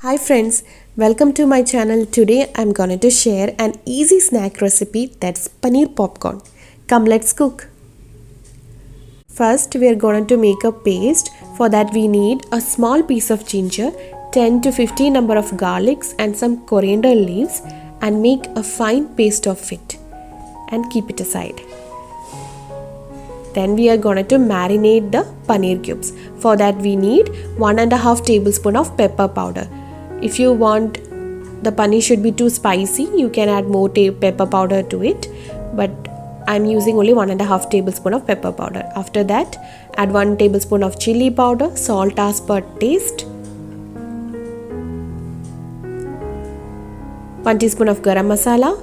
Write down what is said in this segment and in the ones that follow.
Hi friends, welcome to my channel. Today I'm going to share an easy snack recipe that's paneer popcorn. Come, let's cook. First we are going to make a paste. For that we need a small piece of ginger, 10 to 15 number of garlics and some coriander leaves, and make a fine paste of it and keep it aside. Then we are going to marinate the paneer cubes. For that we need 1.5 tablespoon of pepper powder. If you want the paneer should be too spicy, you can add more pepper powder to it, but I'm using only 1.5 tablespoon of pepper powder. After that, add 1 tablespoon of chili powder, salt as per taste, 1 teaspoon of garam masala.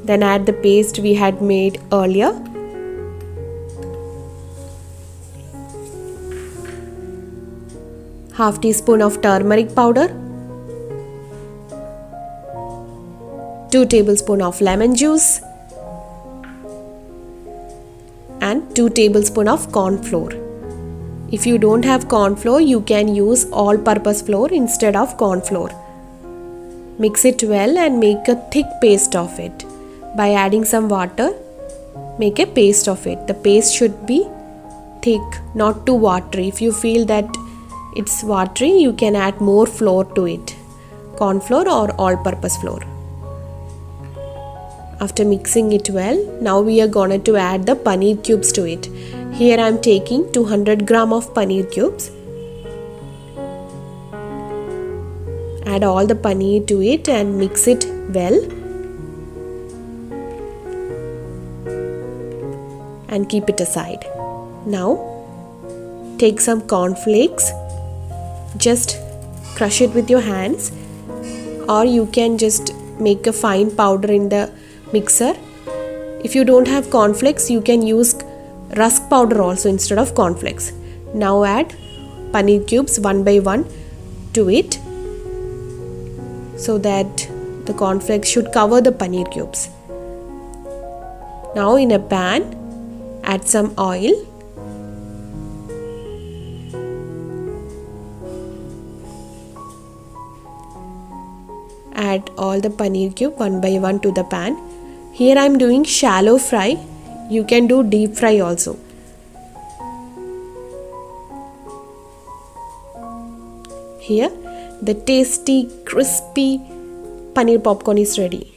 Then add the paste we had made earlier. Half teaspoon of turmeric powder, 2 tablespoons of lemon juice and 2 tablespoons of corn flour. If you don't have corn flour, you can use all-purpose flour instead of corn flour. Mix it well and make a thick paste of it. By adding some water, make a paste of it. The paste should be thick, not too watery. If you feel that it's watery, you can add more flour to it, corn flour or all-purpose flour. After mixing it well, now we are going to add the paneer cubes to it. Here I am taking 200 gram of paneer cubes. Add all the paneer to it and mix it well. And keep it aside. Now take some corn flakes. Just crush it with your hands, or you can just make a fine powder in the mixer. If you don't have cornflakes, you can use rusk powder also instead of cornflakes. Now add paneer cubes one by one to it, so that the cornflakes should cover the paneer cubes. Now in a pan, add some oil. Add all the paneer cube one by one to the pan. Here I am doing shallow fry. You can do deep fry also. Here the tasty crispy paneer popcorn is ready.